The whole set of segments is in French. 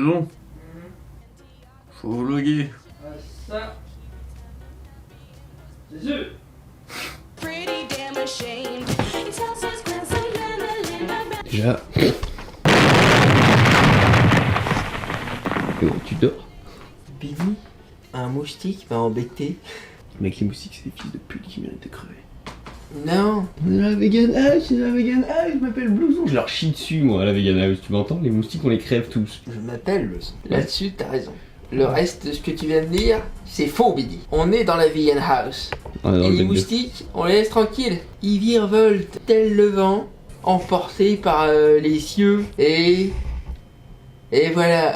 bon. Faut vloguer. Ça. C'est sûr. Déjà. Tu dors? Billy, un moustique m'a embêté. Mec, les moustiques, c'est des fils de pute qui méritent de crever. Non. On est dans la vegan house, c'est la vegan house, je m'appelle Blouson. Je leur chie dessus, moi, à la vegan house, tu m'entends? Les moustiques, on les crève tous. Je m'appelle Blouson. Là-dessus, t'as raison. Le reste de ce que tu viens de dire, c'est faux, Billy. On est dans la vegan house. Et les moustiques, on les laisse tranquilles. Ils virevoltent tel le vent, emportés par les cieux. Et voilà.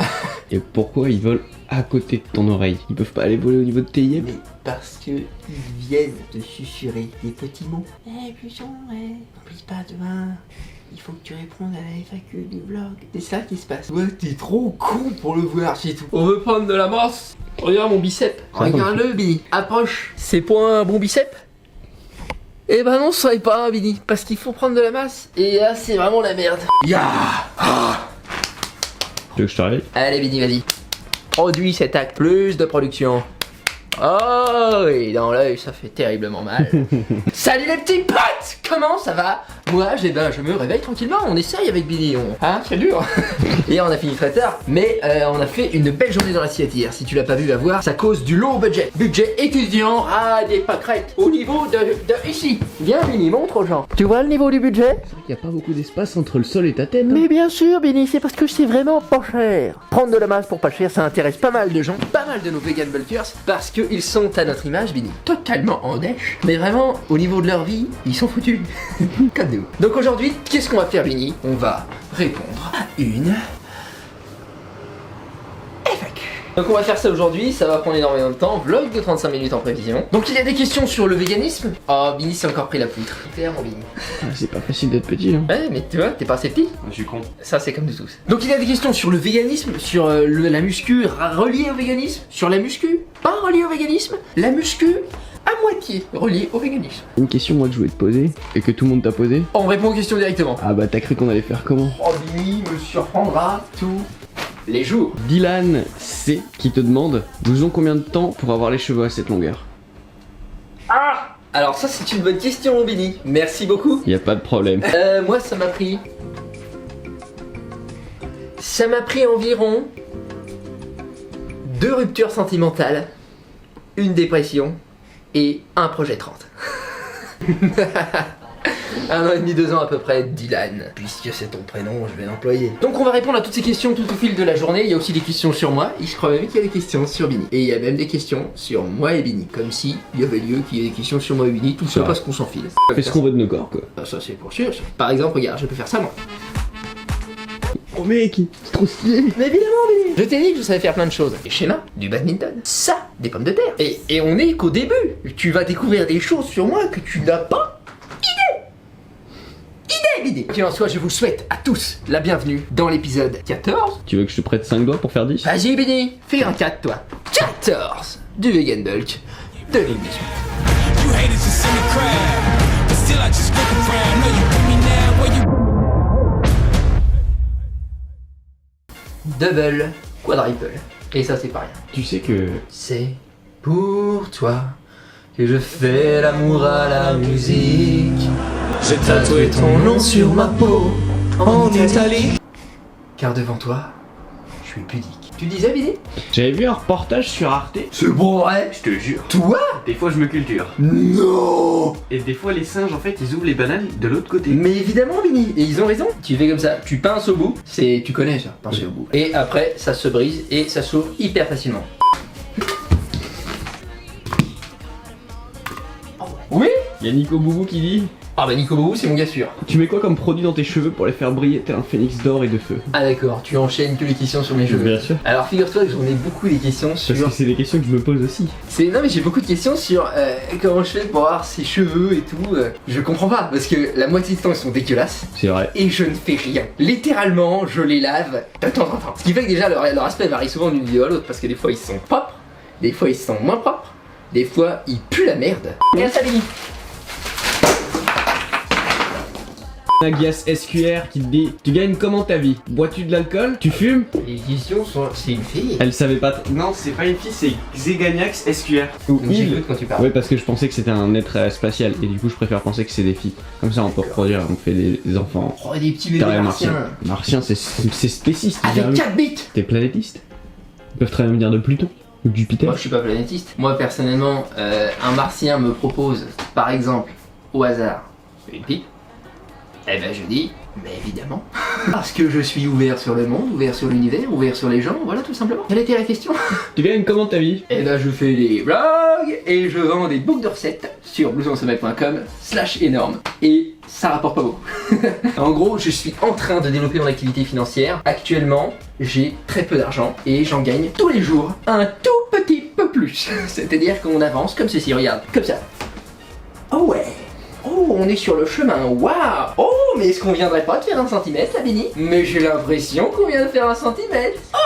Et pourquoi ils volent à côté de ton oreille? Ils peuvent pas aller voler au niveau de tes yeux? Mais parce que ils viennent te susurrer des petits mots. Eh, Blouson, n'oublie pas demain. Il faut que tu répondes à la FAQ du vlog. C'est ça qui se passe. Ouais, t'es trop con pour le voir, c'est tout. On veut prendre de la masse. Regarde mon bicep. Regarde-le, Billy. Approche. C'est pour un bon bicep? Eh ben non, ce n'est pas un, Billy. Parce qu'il faut prendre de la masse. Et là, c'est vraiment la merde. Ya. Tu veux que je te réveille? Allez, Billy, vas-y. Produis cet acte. Plus de production. Oh, et dans l'œil, ça fait terriblement mal. Salut les petits potes. Comment ça va? Moi, je me réveille tranquillement. On essaye avec Billy. Hein, c'est dur. Hier, on a fini très tard. Mais on a fait une belle journée dans la sieste hier. Si tu l'as pas vu, va voir. Ça cause du low budget. Budget étudiant à des pâquerettes. Au niveau de ici. Viens, Billy, montre aux gens. Tu vois le niveau du budget? C'est vrai qu'il n'y a pas beaucoup d'espace entre le sol et ta tête. Mais bien sûr, Billy, c'est parce que c'est vraiment pas cher. Prendre de la masse pour pas cher, ça intéresse pas mal de gens. Pas mal de nos vegan bulkers. Parce qu'ils sont à notre image, Billy. Totalement en dèche. Mais vraiment, au niveau de leur vie, ils sont foutus. Comme nous. Donc aujourd'hui, qu'est-ce qu'on va faire, Billy? On va répondre à une FAQ. Donc on va faire ça aujourd'hui, ça va prendre énormément de temps, vlog de 35 minutes en prévision. Donc il y a des questions sur le véganisme. Oh, Billy s'est encore pris la poutre. Claire, mon Billy. C'est pas facile d'être petit, hein. Ouais, mais tu vois, t'es pas assez petit. Je suis con. Ça, c'est comme nous tous. Donc il y a des questions sur le véganisme, sur la muscu reliée au véganisme, sur la muscu pas reliée au véganisme, la muscu à moitié reliée au véganisme. Une question, moi, que je voulais te poser, et que tout le monde t'a posé. On répond aux questions directement. Ah bah, t'as cru qu'on allait faire comment? Oh, Billy me surprendra tous les jours. Dylan C qui te demande, vous ont combien de temps pour avoir les cheveux à cette longueur? Ah! Alors ça, c'est une bonne question, Billy. Merci beaucoup. Y a pas de problème. Moi, ça m'a pris environ 2 ruptures sentimentales, une dépression et un projet 30. 1 an et demi, 2 ans à peu près, Dylan. Puisque c'est ton prénom, je vais l'employer. Donc on va répondre à toutes ces questions tout au fil de la journée. Il y a aussi des questions sur moi, et je crois même qu'il y a des questions sur Billy. Et il y a même des questions sur moi et Billy. Comme si il y avait lieu qu'il y ait des questions sur moi et Billy, tout ça parce qu'on s'en file. Fais ce qu'on veut de nos corps, quoi. Ah, ça c'est pour sûr. Par exemple, regarde, je peux faire ça moi. Oh mec, c'est trop stylé. Mais évidemment, Billy. Je t'ai dit que je savais faire plein de choses. Des schémas, du badminton, ça, des pommes de terre. Et on est qu'au début. Tu vas découvrir des choses sur moi que tu n'as pas idée. Qu'il en soit, je vous souhaite à tous la bienvenue dans l'épisode 14. Tu veux que je te prête 5 doigts pour faire 10? Vas-y, Billy, fais un 4 toi. 14 du Vegan Bulk 2018. Double, quadruple. Et ça, c'est pas rien. Tu sais que... C'est pour toi que je fais l'amour à la musique. J'ai tatoué ton nom sur ma peau en Italie. Car devant toi, je suis pudique. Tu disais, Billy? J'avais vu un reportage sur Arte. C'est bon, vrai? Je te jure. Toi? Des fois, je me culture. Non! Et des fois, les singes, en fait, ils ouvrent les bananes de l'autre côté. Mais évidemment, Billy, et ils ont raison. Tu fais comme ça, tu pinces au bout, tu connais ça, pincer au bout. Et après, ça se brise et ça s'ouvre hyper facilement. Oui? Y'a Nico Boubou qui dit... Ah bah Nico Boubou, c'est mon gars sûr. Tu mets quoi comme produit dans tes cheveux pour les faire briller tel un phénix d'or et de feu? Ah d'accord, tu enchaînes toutes les questions sur mes cheveux. Bien sûr. Alors figure-toi que j'en ai beaucoup des questions sur... Parce que c'est des questions que je me pose aussi. Non mais j'ai beaucoup de questions sur comment je fais pour avoir ces cheveux et tout. Je comprends pas, parce que la moitié du temps ils sont dégueulasses. C'est vrai. Et je ne fais rien. Littéralement, je les lave de temps en temps. Ce qui fait que déjà leur aspect varie souvent d'une vidéo à l'autre, parce que des fois ils sont propres, des fois ils sont moins propres, des fois ils puent la merde. Regarde ça, Billy. Agias SQR qui te dit tu gagnes comment ta vie? Bois-tu de l'alcool? Tu fumes? Les questions sont. C'est une fille. Elle savait pas. Non, c'est pas une fille, c'est Xeganax SQR. Ou Donc j'écoute quand tu parles. Oui, parce que je pensais que c'était un être spatial et du coup je préfère penser que c'est des filles. Comme ça on peut reproduire, on fait des enfants. Oh, des petits bébés Carré martiens. Martien, c'est spéciste. Avec 4 bits. T'es planétiste? Ils peuvent très bien venir de Pluton ou de Jupiter. Moi je suis pas planétiste. Moi personnellement, un martien me propose, par exemple, au hasard, une pipe. Eh ben je dis, mais évidemment. Parce que je suis ouvert sur le monde, ouvert sur l'univers, ouvert sur les gens, voilà tout simplement. Quelle était la question? Tu gagnes comment ta vie? Eh ben je fais des vlogs et je vends des books de recettes sur blousonsommeil.com/énorme. Et ça rapporte pas beaucoup. En gros, je suis en train de développer mon activité financière. Actuellement, j'ai très peu d'argent et j'en gagne tous les jours un tout petit peu plus. C'est-à-dire qu'on avance comme ceci, regarde, comme ça. Oh ouais. Oh, on est sur le chemin, waouh! Oh, mais est-ce qu'on viendrait pas de faire 1 centimètre, la Béni? Mais j'ai l'impression qu'on vient de faire 1 centimètre. Oh!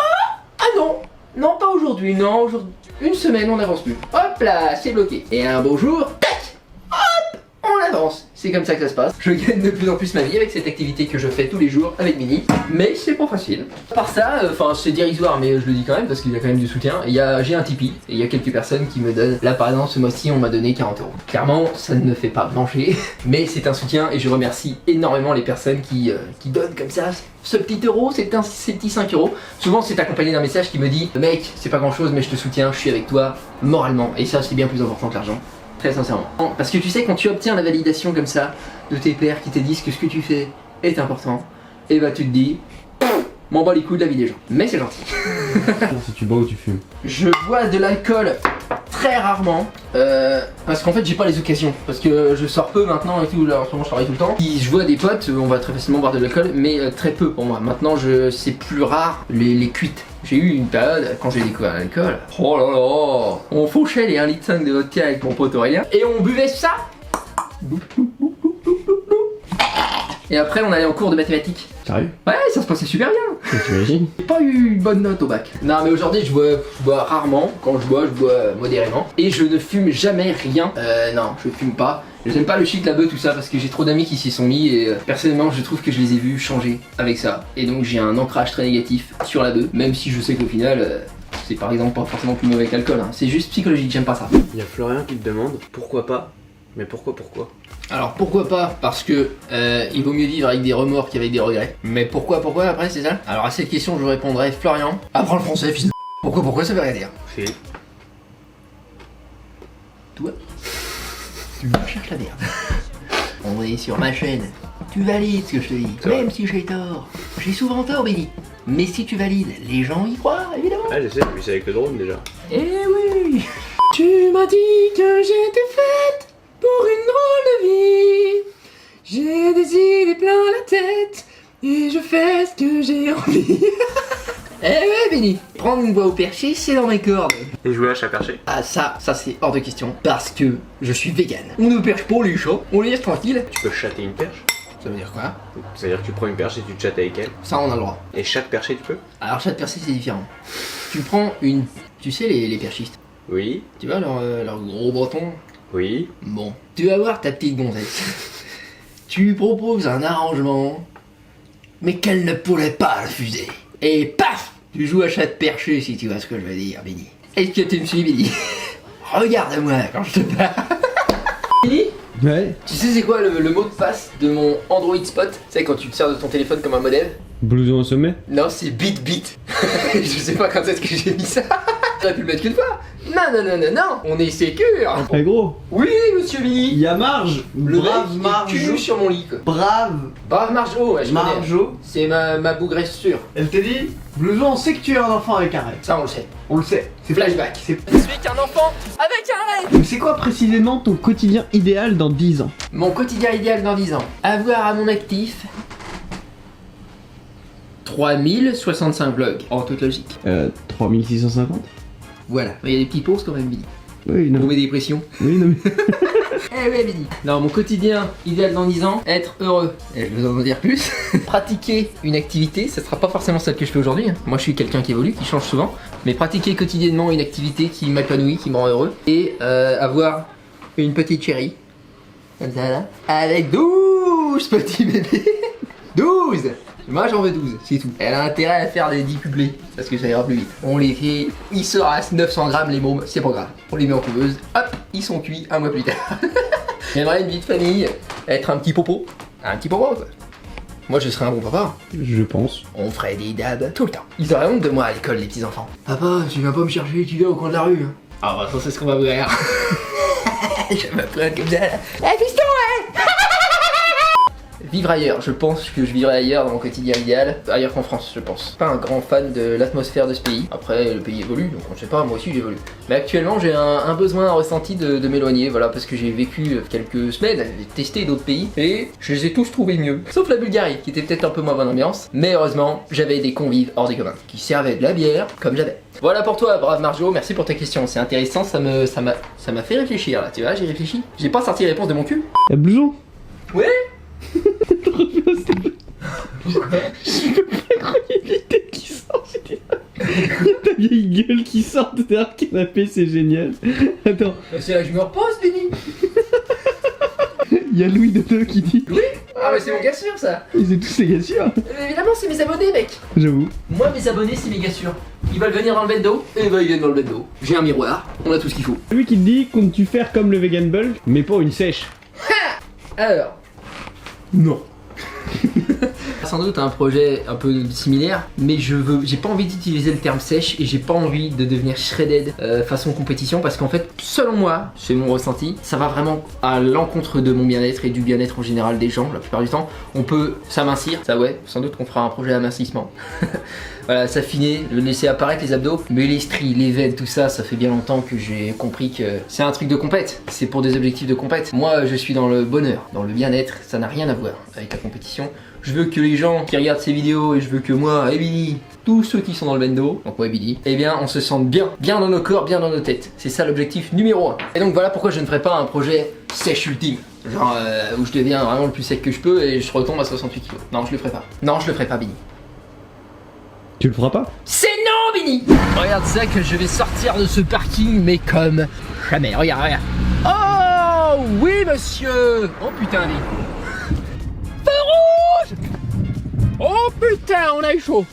Ah non! Non, pas aujourd'hui, non, aujourd'hui. Une semaine, on n'avance plus. Hop là, c'est bloqué. Et un beau jour, tac! Hop! On avance. C'est comme ça que ça se passe. Je gagne de plus en plus ma vie avec cette activité que je fais tous les jours avec Mini. Mais c'est pas facile. À part ça, enfin c'est dérisoire, mais je le dis quand même parce qu'il y a quand même du soutien. J'ai un Tipeee et il y a quelques personnes qui me donnent. Là par exemple, ce mois-ci, on m'a donné 40 €. Clairement, ça ne me fait pas manger, mais c'est un soutien et je remercie énormément les personnes qui donnent comme ça. Ce petit euro, ces petits 5 €. Souvent, c'est accompagné d'un message qui me dit mec, c'est pas grand chose, mais je te soutiens, je suis avec toi moralement. Et ça, c'est bien plus important que l'argent. Très sincèrement. Parce que tu sais, quand tu obtiens la validation comme ça de tes pairs qui te disent que ce que tu fais est important, et bah tu te dis, m'en bats les couilles de la vie des gens. Mais c'est gentil. Si tu bois ou tu fumes? Je bois de l'alcool très rarement, parce qu'en fait j'ai pas les occasions, parce que je sors peu maintenant et tout, là en ce moment je travaille tout le temps. Si je vois des potes, on va très facilement boire de l'alcool, mais très peu pour moi. Maintenant c'est plus rare les cuites. J'ai eu une période quand j'ai découvert l'alcool. Oh là là, on fauchait les 1,5 litre de vodka avec mon pote Aurélien et on buvait ça. Et après on allait en cours de mathématiques. Sérieux? Ouais, ça se passait super bien. T'imagines? J'ai pas eu une bonne note au bac. Non mais aujourd'hui je bois rarement. Quand je bois modérément. Et je ne fume jamais rien. Non, je fume pas. J'aime pas le shit, la beuh, tout ça parce que j'ai trop d'amis qui s'y sont mis et personnellement je trouve que je les ai vus changer avec ça. Et donc j'ai un ancrage très négatif sur la beuh, même si je sais qu'au final c'est par exemple pas forcément plus mauvais que l'alcool, hein. C'est juste psychologique, j'aime pas ça. Il y a Florian qui te demande pourquoi pas, mais pourquoi? Alors pourquoi pas? Parce que il vaut mieux vivre avec des remords qu'avec des regrets. Mais pourquoi après, c'est ça? Alors à cette question je répondrai Florian, apprends le français fils de pourquoi ça veut rien dire. Si. Toi tu me cherches la merde. On est sur ma chaîne. Tu valides ce que je te dis, même si j'ai tort. J'ai souvent tort, Benny. Mais si tu valides, les gens y croient, évidemment. Ah je sais, mais c'est avec le drone déjà. Eh oui. Tu m'as dit que j'étais faite pour une drôle de vie. J'ai des idées plein la tête et je fais ce que j'ai envie. Eh ouais, Benny. Prendre une voix au perché, c'est dans mes cordes. Et jouer à chat perché? Ah ça c'est hors de question parce que je suis vegan. On ne perche pas les chats, on les laisse tranquilles. Tu peux chatter une perche? Ça veut dire quoi? Ça veut dire que tu prends une perche et tu chattes avec elle. Ça on a le droit. Et chaque perché tu peux? Alors chat perché c'est différent. Tu prends une... Tu sais les perchistes? Oui. Tu vois leur gros breton? Oui. Bon. Tu vas voir ta petite gonzesse. Tu lui proposes un arrangement, mais qu'elle ne pourrait pas refuser. Et paf! Tu joues à chat perché si tu vois ce que je veux dire, Benny. Est-ce que tu me suis, Benny? Regarde-moi quand je te parle. Benny? Ouais. Tu sais c'est quoi le mot de passe de mon Android Spot? Tu sais quand tu te sers de ton téléphone comme un modem? Blouson au sommet? Non, c'est bit. Je sais pas quand est-ce que j'ai mis ça. J'aurais pu le mettre qu'une fois. Non, on est sécure. Eh gros, Oui, monsieur Billy. il y a Marge, Le brave mec, il Marjo, tue sur mon lit, quoi. brave Marjo, ouais, je connais. Marjo. C'est ma bougresse sûre. Elle te dit, Blouson, on sait que tu es un enfant avec un rêve. Ça, on le sait. On le sait. C'est Flashback. C'est... Je suis qu'un enfant avec un rêve. Mais c'est quoi précisément ton quotidien idéal dans 10 ans? Mon quotidien idéal dans 10 ans. Avoir à mon actif 3065 vlogs, en toute logique. 3650? Voilà. Il y a des petits pauses quand même, Billy. Oui, non. Pour mes dépressions. Oui, non mais... Eh ouais, Billy. Non, mon quotidien idéal dans 10 ans, être heureux. Et je vais en dire plus. Pratiquer une activité, ça sera pas forcément celle que je fais aujourd'hui. Hein. Moi, je suis quelqu'un qui évolue, qui change souvent. Mais pratiquer quotidiennement une activité qui m'épanouit, qui me rend heureux. Et avoir une petite chérie. Comme ça, là. Avec 12 petits bébés. 12. Moi j'en veux 12, c'est tout. Elle a intérêt à faire des 10 couplets, parce que ça ira plus vite. On les fait, ils se rassent 900 grammes les mômes, c'est pas grave. On les met en couveuse, hop, ils sont cuits un mois plus tard. J'aimerais une vie de famille, être un petit popo. Un petit popo quoi. Moi je serais un bon papa. Je pense. On ferait des dabs tout le temps. Ils auraient honte de moi à l'école les petits enfants. Papa, tu viens pas me chercher, tu viens au coin de la rue. Ah bah ça c'est ce qu'on va faire. Je vais m'apprendre comme ça là. Eh fiston ouais. Vivre ailleurs, je pense que je vivrai ailleurs dans mon quotidien idéal, ailleurs qu'en France je pense. Pas un grand fan de l'atmosphère de ce pays, après le pays évolue donc on sait pas, moi aussi j'évolue. Mais actuellement j'ai un besoin, un ressenti de m'éloigner, voilà, parce que j'ai vécu quelques semaines, j'ai testé d'autres pays et je les ai tous trouvés mieux. Sauf la Bulgarie qui était peut-être un peu moins bonne ambiance, mais heureusement j'avais des convives hors des communs, qui servaient de la bière comme j'avais. Voilà pour toi brave Marjo, merci pour ta question, c'est intéressant, ça m'a fait réfléchir là, tu vois, j'ai réfléchi. J'ai pas sorti la réponse de mon cul. Y'a blouson. Ouais. Je peux pas croire qu'il y a une vieille tête qui sort. Il y a ta vieille gueule qui sort derrière le canapé, c'est génial. Attends. C'est là que je me repose, Benny. Il y a Louis Dodo qui dit. Louis. Ah mais c'est mon gars sûr ça. Et c'est tous ces gars sûrs. Évidemment c'est mes abonnés mec. J'avoue. Moi mes abonnés c'est mes gars sûrs. Ils veulent venir dans le bendo, et bah ils viennent dans le bendo. J'ai un miroir, on a tout ce qu'il faut. Lui qui te dit comptes-tu faire comme le vegan bulk, mais pas une sèche. Alors. Non. Sans doute un projet un peu similaire, mais j'ai pas envie d'utiliser le terme sèche et j'ai pas envie de devenir shredded façon compétition parce qu'en fait, selon moi, c'est mon ressenti, ça va vraiment à l'encontre de mon bien-être et du bien-être en général des gens. La plupart du temps, on peut s'amincir, ça ouais, sans doute qu'on fera un projet d'amincissement. Voilà, s'affiner, le laisser apparaître les abdos, mais les stries, les veines, tout ça, ça fait bien longtemps que j'ai compris que c'est un truc de compète, c'est pour des objectifs de compète. Moi, je suis dans le bonheur, dans le bien-être, ça n'a rien à voir avec la compétition. Je veux que les gens qui regardent ces vidéos et je veux que moi et Billy, tous ceux qui sont dans le bendo, donc moi et Billy, eh bien on se sente bien, bien dans nos corps, bien dans nos têtes. C'est ça l'objectif numéro 1. Et donc voilà pourquoi je ne ferai pas un projet sèche ultime. Genre où je deviens vraiment le plus sec que je peux et je retombe à 68 kg. Non, je le ferai pas. Non, je le ferai pas, Billy. Tu le feras pas? C'est non, Billy. Regarde ça que je vais sortir de ce parking, mais comme jamais. Regarde, regarde. Oh oui, monsieur. Oh putain, Billy. Feu rouge. Oh putain, on a eu chaud.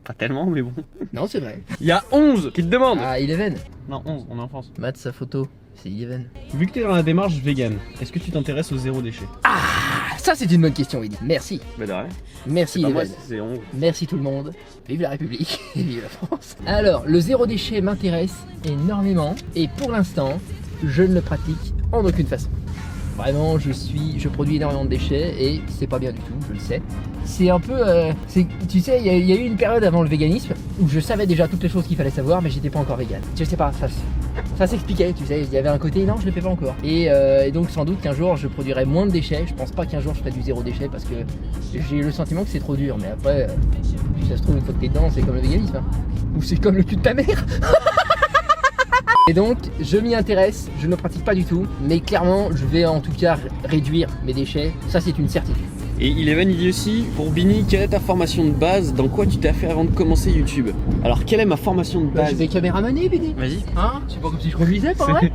Pas tellement, mais bon. Non, c'est vrai. Il y a 11 qui te demandent. Ah, Eleven. Non, 11, on est en France. Matt, sa photo, c'est Eleven. Vu que t'es dans la démarche vegan, est-ce que tu t'intéresses au zéro déchet? Ah, ça c'est une bonne question, Willy. Merci. Bah de rien. Merci, Moi, Eleven. c'est 11. Merci tout le monde. Vive la République et vive la France. Alors, le zéro déchet m'intéresse énormément et pour l'instant, je ne le pratique en aucune façon. Vraiment, je produis énormément de déchets et c'est pas bien du tout, je le sais. C'est un peu, tu sais, il y a eu une période avant le véganisme où je savais déjà toutes les choses qu'il fallait savoir, mais j'étais pas encore vegan. Je sais pas, ça s'expliquait, tu sais, il y avait un côté non, je le fais pas encore. Et donc sans doute qu'un jour je produirai moins de déchets. Je pense pas qu'un jour je ferai du zéro déchet parce que j'ai le sentiment que c'est trop dur. Mais après, si ça se trouve une fois que t'es dedans, c'est comme le véganisme, hein. Ou c'est comme le cul de ta mère. Et donc, je m'y intéresse, je ne le pratique pas du tout, mais clairement, je vais en tout cas réduire mes déchets, ça c'est une certitude. Et Eleven il dit aussi, pour Bini, quelle est ta formation de base? Dans quoi tu t'as fait avant de commencer YouTube? Alors, quelle est ma formation de base? Je vais caméramanier, Bini. Vas-y. Hein? C'est pas comme si je conduisais, pas vrai?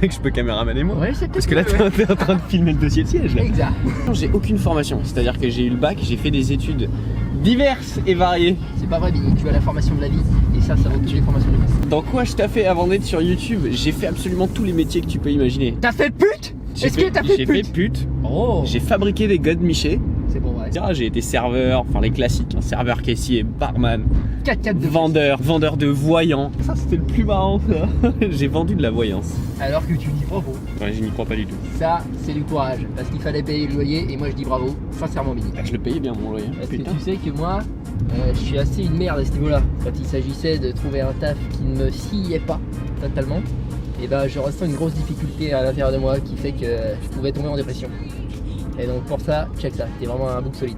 Mec, je peux caméramanier moi. Ouais, c'est parce que là, t'es en train de filmer le dossier de siège là. Exact. J'ai aucune formation, c'est-à-dire que j'ai eu le bac, j'ai fait des études diverses et variées. C'est pas vrai, Bini, tu as la formation de la vie, et ça vaut toutes les formations de la vie. Dans quoi je t'ai fait avant d'être sur YouTube? J'ai fait absolument tous les métiers que tu peux imaginer. T'as fait pute? Est-ce que t'as fait J'ai pute? fait pute. Oh. J'ai fabriqué des God Miché. C'est bon, ouais. J'ai été serveur, enfin les classiques, hein, serveur caissier, barman, 4x4 de vendeur de voyants. Ça c'était le plus marrant ça. J'ai vendu de la voyance. Alors que tu dis bravo. Ouais, je n'y crois pas du tout. Ça, c'est du courage, parce qu'il fallait payer le loyer, et moi je dis bravo, sincèrement, Bini. Je le payais bien mon loyer. Parce Putain. que tu sais que moi, je suis assez une merde à ce niveau-là. Quand il s'agissait de trouver un taf qui ne me sciait pas totalement, et ben je ressens une grosse difficulté à l'intérieur de moi qui fait que je pouvais tomber en dépression. Et donc pour ça, check ça, t'es vraiment un bouc solide.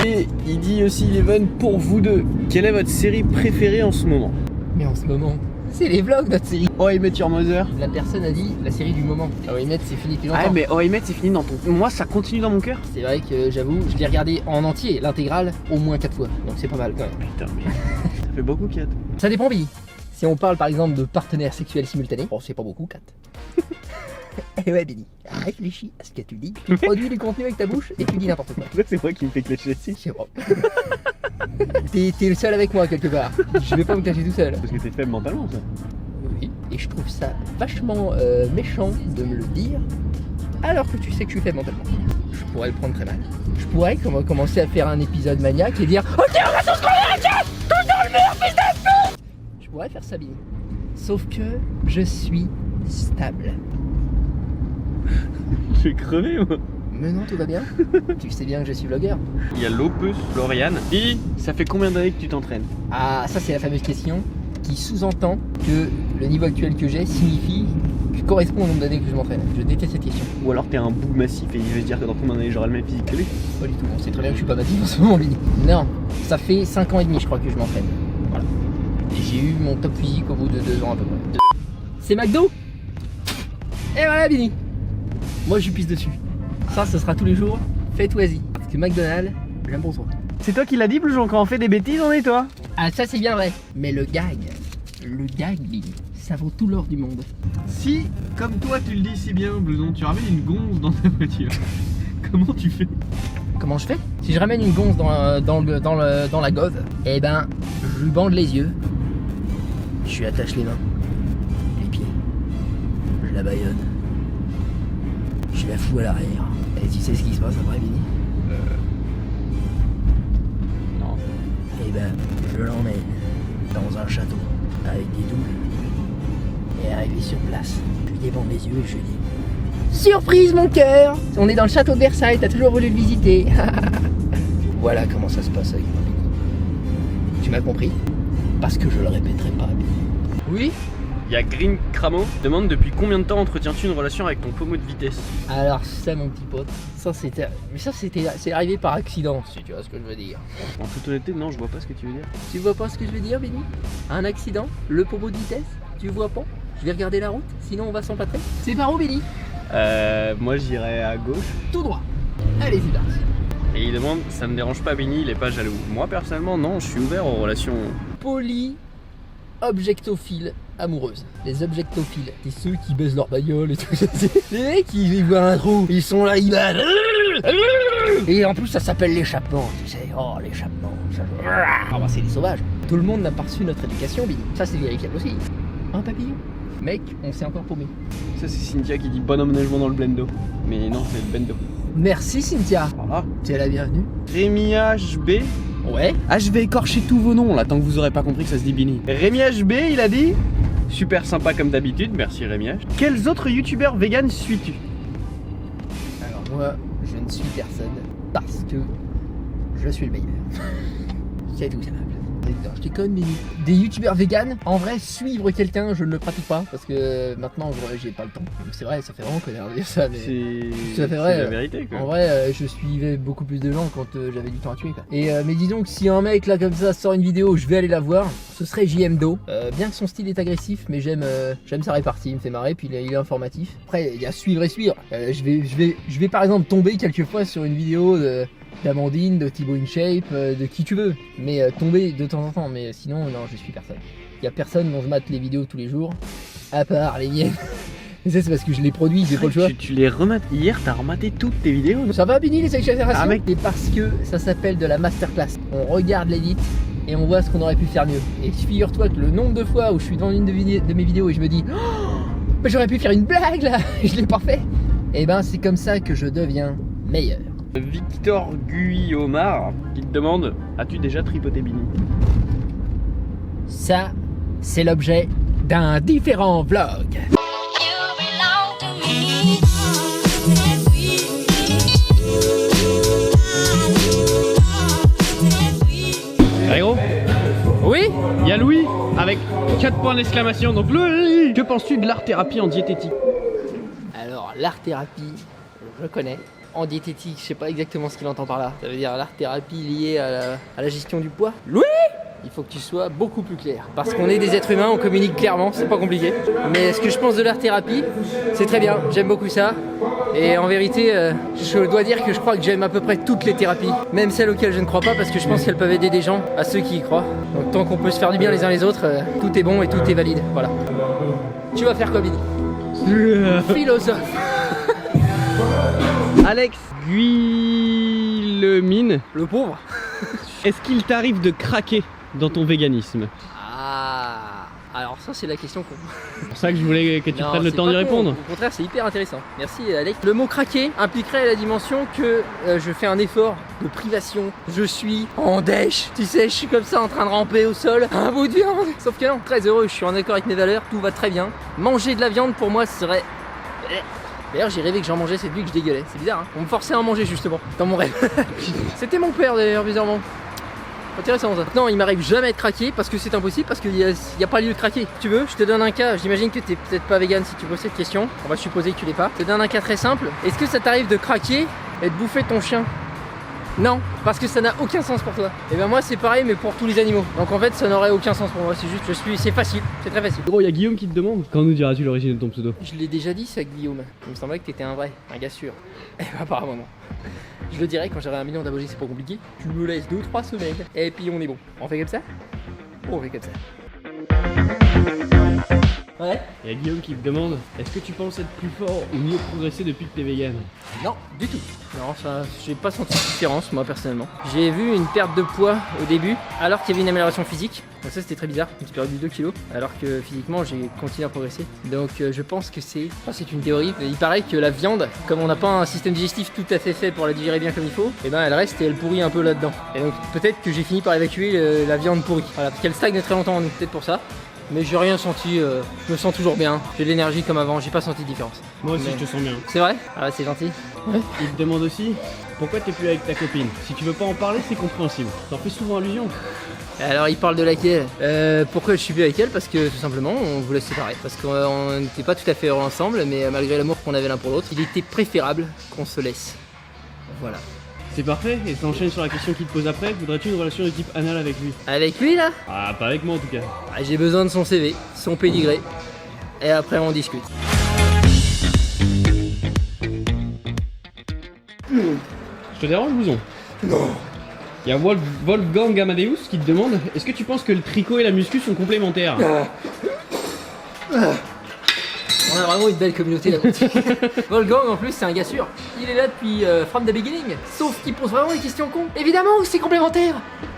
Et il dit aussi Eleven, pour vous deux, quelle est votre série préférée en ce moment? Mais en ce moment, c'est les vlogs notre série. Oh I Met Your Mother. La personne a dit la série du moment. Ah oui, c'est fini depuis longtemps. Ah mais Oh I Met c'est fini dans ton... Moi ça continue dans mon cœur. C'est vrai que j'avoue, je l'ai regardé en entier, l'intégrale, au moins 4 fois. Donc c'est pas mal quand même. Putain mais ça fait beaucoup 4. Ça dépend, Billy. Si on parle par exemple de partenaires sexuels simultanés, bon c'est pas beaucoup, 4. Eh ouais, Benny, réfléchis à ce que tu dis. Tu produis du contenu avec ta bouche et tu dis n'importe quoi. Pourquoi c'est moi qui me fais clasher dessus? C'est bon. T'es le seul avec moi quelque part. Je vais pas me cacher tout seul. Parce que t'es faible mentalement, ça. Oui, et je trouve ça vachement méchant de me le dire, alors que tu sais que je suis faible mentalement. Je pourrais le prendre très mal. Je pourrais commencer à faire un épisode maniaque et dire ok, on va tous crever la gueule, tous dans le mur, fils de pute. Je pourrais faire ça, Billy. Sauf que je suis stable. Je vais crever, moi. Mais non, tout va bien. Tu sais bien que je suis vlogueur. Il y a Lopus, Florian. Et ça fait combien d'années que tu t'entraînes? Ah, ça c'est la fameuse question qui sous-entend que le niveau actuel que j'ai signifie que correspond au nombre d'années que je m'entraîne. Je déteste cette question. Ou alors t'es un bout massif et il veut se dire que dans combien d'années j'aurai le même physique que lui? Pas du tout, on sait très bien que je suis pas massif en ce moment, Billy. Non, ça fait 5 ans et demi je crois que je m'entraîne. Voilà. Et j'ai eu mon top physique au bout de 2 ans à peu près. C'est McDo. Et voilà, Billy. Moi je pisse dessus. Ça, ce sera tous les jours. Fais-toi-y. Parce que McDonald's, j'aime pour toi. C'est toi qui l'as dit, Blouson, quand on fait des bêtises, on est toi. Ah, ça c'est bien vrai. Mais le gag, Billy, ça vaut tout l'or du monde. Si, comme toi tu le dis si bien, Blouson, tu ramènes une gonze dans ta voiture, comment tu fais? Comment je fais? Si je ramène une gonze dans la gove, eh ben, je lui bande les yeux, je lui attache les mains, les pieds, je la bâillonne, je la fous à l'arrière. Et tu sais ce qui se passe après, Billy? Non. Eh ben, je l'emmène dans un château avec des doubles. Et arrivé sur place, je lui débande les yeux et je lui dis: surprise, mon cœur! On est dans le château de Versailles, t'as toujours voulu le visiter. Voilà comment ça se passe avec moi, Billy. Tu m'as compris? Parce que je le répéterai pas, Billy. Oui? Il y a Green Cramo qui demande depuis combien de temps entretiens-tu une relation avec ton pommeau de vitesse? Alors ça, mon petit pote, c'est arrivé par accident, si tu vois ce que je veux dire. En toute honnêteté, non, je vois pas ce que tu veux dire. Tu vois pas ce que je veux dire, Benny? Un accident? Le pommeau de vitesse? Tu vois pas? Je vais regarder la route, sinon on va s'empâtrer. C'est par où, Benny? Moi j'irais à gauche. Tout droit. Allez, c'est parti. Et il demande, ça me dérange pas Benny, il est pas jaloux. Moi personnellement, non, je suis ouvert aux relations. Poly, objectophile, amoureuse. Les objectophiles, c'est ceux qui baissent leur bagnole et tout ça. Les mecs, ils voient un trou, ils sont là, ils battent. Et en plus, ça s'appelle l'échappement, tu sais. Oh, l'échappement. Ah bah, c'est les sauvages. Tout le monde n'a pas reçu notre éducation, Billy. Ça, c'est vérifiable aussi. Un papillon. Mec, on s'est encore paumé. Ça c'est Cynthia qui dit bon aménagement dans le blendo. Mais non, c'est le bendo. Merci, Cynthia. Voilà. Tu es la bienvenue. Rémi HB. Ouais. Ah, je vais écorcher tous vos noms là, tant que vous aurez pas compris que ça se dit Bini. Rémi HB, il a dit super sympa comme d'habitude, merci Rémi H. Quels autres youtubeurs vegan suis-tu? Alors moi, je ne suis personne parce que je suis le meilleur. C'est tout simple. Non, je déconne, mais des youtubeurs vegan, en vrai, suivre quelqu'un, je ne le pratique pas parce que maintenant, j'ai pas le temps. C'est vrai, ça fait vraiment connard de dire ça, mais c'est vrai, la vérité quoi. En vrai, je suivais beaucoup plus de gens quand j'avais du temps à tuer quoi. Et mais disons que si un mec là comme ça sort une vidéo, je vais aller la voir, ce serait JMDO. Bien que son style est agressif, mais j'aime sa répartie, il me fait marrer, puis il est informatif. Après, il y a suivre et suivre. Je vais par exemple tomber quelquefois sur une vidéo d'Amandine, de Thibaut InShape, de qui tu veux, mais tomber de temps en temps, mais sinon non, je suis personne. Il y a personne dont je mate les vidéos tous les jours, à part les miennes. Et ça c'est parce que je les produis, j'ai pas le choix. Tu les remates. Hier t'as rematé toutes tes vidéos. Ça va Bini les exagérations? Ah mec, c'est parce que ça s'appelle de la masterclass. On regarde l'édit et on voit ce qu'on aurait pu faire mieux. Et figure-toi que le nombre de fois où je suis devant une de mes vidéos et je me dis oh, bah, j'aurais pu faire une blague là, je l'ai pas fait. Et ben c'est comme ça que je deviens meilleur. Victor Guy-Omar qui te demande as-tu déjà tripoté Bini? Ça, c'est l'objet d'un différent vlog. Frérot, Oui? il y a Louis avec 4 points d'exclamation. Donc Louis, que penses-tu de l'art-thérapie en diététique? Alors, l'art-thérapie, je connais. En diététique, je sais pas exactement ce qu'il entend par là. Ça veut dire l'art-thérapie liée à la gestion du poids. Louis! Il faut que tu sois beaucoup plus clair. Parce qu'on est des êtres humains, on communique clairement, c'est pas compliqué. Mais ce que je pense de l'art-thérapie, c'est très bien, j'aime beaucoup ça. Et en vérité, je dois dire que je crois que j'aime à peu près toutes les thérapies. Même celles auxquelles je ne crois pas, parce que je pense qu'elles peuvent aider des gens, à ceux qui y croient. Donc tant qu'on peut se faire du bien les uns les autres, tout est bon et tout est valide. Voilà. Tu vas faire quoi, Bini? Philosophe. Alex Guillemine, Le pauvre. est-ce qu'il t'arrive de craquer dans ton véganisme? Ah, alors ça c'est la question con. C'est pour ça que je voulais que tu Non, prennes le c'est temps pas d'y con. répondre. Au contraire, c'est hyper intéressant. Merci Alex. Le mot craquer impliquerait la dimension que je fais un effort de privation. Je suis en dèche. Tu sais, je suis comme ça en train de ramper au sol. Un bout de viande. Sauf que non, très heureux, je suis en accord avec mes valeurs. Tout va très bien. Manger de la viande pour moi ce serait... D'ailleurs, j'ai rêvé que j'en mangeais cette nuit que je dégueulais. C'est bizarre, hein. On me forçait à en manger justement, dans mon rêve. C'était mon père d'ailleurs, bizarrement. Intéressant ça. Non, il m'arrive jamais de craquer parce que c'est impossible, parce qu'il n'y a pas lieu de craquer. Tu veux, je te donne un cas. J'imagine que t'es peut-être pas vegan si tu poses cette question. On va supposer que tu l'es pas. Je te donne un cas très simple. Est-ce que ça t'arrive de craquer et de bouffer ton chien? Non, parce que ça n'a aucun sens pour toi. Et ben moi c'est pareil mais pour tous les animaux. Donc en fait ça n'aurait aucun sens pour moi, c'est juste c'est facile, c'est très facile. Gros, il y a Guillaume qui te demande quand nous diras-tu l'origine de ton pseudo? Je l'ai déjà dit ça Guillaume. Il me semblait que t'étais un vrai, un gars sûr. Et ben apparemment non. Je le dirai quand j'aurai 1 million d'abonnés, c'est pas compliqué. Tu me laisses 2 ou 3 semaines et puis on est bon. On fait comme ça? On fait comme ça. Ouais. Il y a Guillaume qui te demande est-ce que tu penses être plus fort ou mieux progressé depuis que t'es vegan? Non, du tout. Non, ça, j'ai pas senti de différence moi personnellement. J'ai vu une perte de poids au début, alors qu'il y avait une amélioration physique. Donc ça c'était très bizarre, j'ai perdu 2 kilos, alors que physiquement j'ai continué à progresser. Donc je pense que c'est une théorie. Il paraît que la viande, comme on n'a pas un système digestif tout à fait fait pour la digérer bien comme il faut, et ben elle reste et elle pourrit un peu là-dedans. Et donc peut-être que j'ai fini par évacuer la viande pourrie. Voilà, parce qu'elle stagne très longtemps, donc peut-être pour ça. Mais j'ai rien senti, je me sens toujours bien, j'ai de l'énergie comme avant, j'ai pas senti de différence. Moi aussi Mais- je te sens bien. C'est vrai? Ah c'est gentil. Ouais. Il te demande aussi pourquoi t'es plus avec ta copine. Si tu veux pas en parler, c'est compréhensible. T'en fais souvent allusion. Alors il parle de laquelle? Pourquoi je suis plus avec elle? Parce que tout simplement on voulait se séparer. Parce qu'on n'était pas tout à fait heureux ensemble, mais malgré l'amour qu'on avait l'un pour l'autre, il était préférable qu'on se laisse. Voilà. C'est parfait, et ça enchaîne sur la question qu'il te pose après. Voudrais-tu une relation de type anal avec lui? Avec lui là? Ah, pas avec moi en tout cas. Ah, j'ai besoin de son CV, son pédigré. Et après on discute. Je te dérange, Bouzon? Non. Il y a Wolfgang Amadeus qui te demande est-ce que tu penses que le tricot et la muscu sont complémentaires? On a vraiment une belle communauté là. Wolfgang en plus c'est un gars sûr. Il est là depuis from the beginning. Sauf qu'il pose vraiment des questions cons. Évidemment que c'est complémentaire.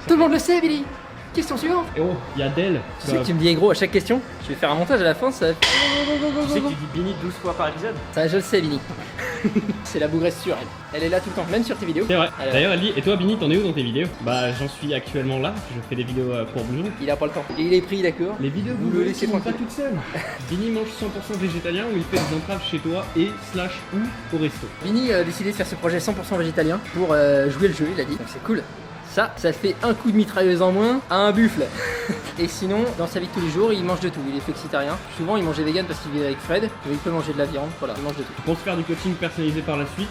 Tout le monde le sait Billy. Question suivante. Et oh, il y a Del. Tu sais que tu me dis gros à chaque question. Je vais faire un montage à la fin, ça. Tu sais que tu dis Bini 12 fois par épisode? Ça, je le sais, Bini. C'est la bougresse sûre, elle. Elle est là tout le temps, même sur tes vidéos. C'est vrai. Alors, D'ailleurs, elle dit et toi, Bini, t'en es où dans tes vidéos? Bah, j'en suis actuellement là. Je fais des vidéos pour Bouzon. il a pas le temps. Et il est pris, d'accord. Les vidéos, Vous vous le le laissez laissez pas tranquille. toutes seules. Bini mange 100% végétalien ou il fait des entraves chez toi et slash ou au resto. Bini a décidé de faire ce projet 100% végétalien pour jouer le jeu, il a dit. Donc c'est cool. Ça fait un coup de mitrailleuse en moins à un buffle. Et sinon, dans sa vie de tous les jours, il mange de tout. Il est flexitarien. Souvent, il mangeait vegan parce qu'il vit avec Fred. Mais il peut manger de la viande. Voilà, il mange de tout. Tu penses faire du coaching personnalisé par la suite?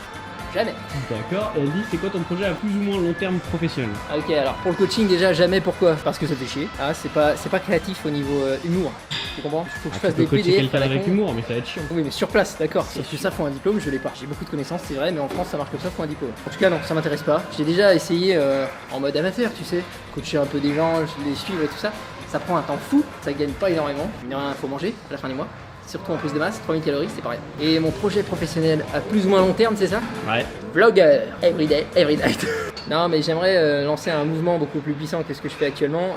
Jamais. D'accord. Et elle dit c'est quoi ton projet à plus ou moins long terme professionnel? Ah, ok, alors pour le coaching, déjà, jamais. Pourquoi? Parce que ça fait chier. Ah, c'est pas créatif au niveau humour. Tu comprends? Faut que je Tu fasse peux des coacher PDF quelqu'un à la avec con. humour, mais ça va être chiant. Oui, mais sur place, d'accord. Sauf que ça, faut un diplôme, je l'ai pas. J'ai beaucoup de connaissances, c'est vrai, mais en France, ça marche comme ça, faut un diplôme. En tout cas, non, ça m'intéresse pas. J'ai déjà essayé en mode amateur, tu sais, coacher un peu des gens, les suivre et tout ça. Ça prend un temps fou, ça gagne pas énormément. Mais rien, faut manger à la fin du mois. Surtout en prise de masse, 3000 calories, c'est pareil. Et mon projet professionnel à plus ou moins long terme, c'est ça? Ouais. Vlogger, everyday, every night. Non, mais j'aimerais lancer un mouvement beaucoup plus puissant que ce que je fais actuellement,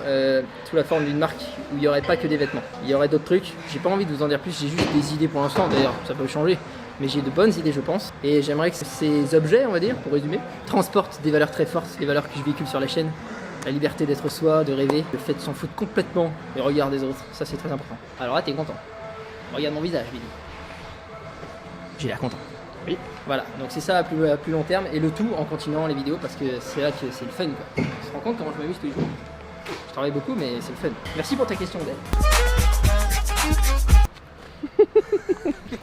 sous la forme d'une marque où il n'y aurait pas que des vêtements. Il y aurait d'autres trucs. J'ai pas envie de vous en dire plus, j'ai juste des idées pour l'instant, d'ailleurs, ça peut changer. Mais j'ai de bonnes idées, je pense. Et j'aimerais que ces objets, on va dire, pour résumer, transportent des valeurs très fortes, les valeurs que je véhicule sur la chaîne. La liberté d'être soi, de rêver, le fait de s'en foutre complètement des regards des autres. Ça, c'est très important. Alors là, t'es content. Regarde mon visage, Billy. J'ai l'air content. Oui. Voilà, donc c'est ça à plus long terme, et le tout en continuant les vidéos parce que c'est là que c'est le fun, quoi. Tu te rends compte comment je m'amuse tous les jours? Je travaille beaucoup, mais c'est le fun. Merci pour ta question, Dave.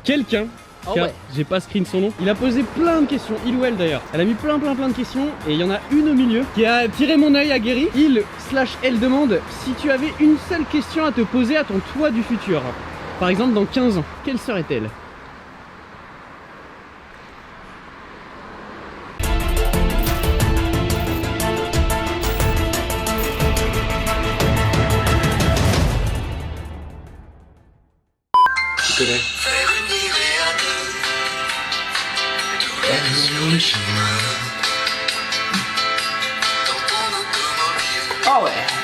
Quelqu'un, Oh car ouais. j'ai pas screen son nom, il a posé plein de questions, il ou elle d'ailleurs. Elle a mis plein de questions et il y en a une au milieu qui a tiré mon œil aguerri. Il/elle demande si tu avais une seule question à te poser à ton toi du futur. Par exemple dans 15 ans, quelle serait-elle? Tu connais. les chemins. Dans ton automobile. Oh ouais.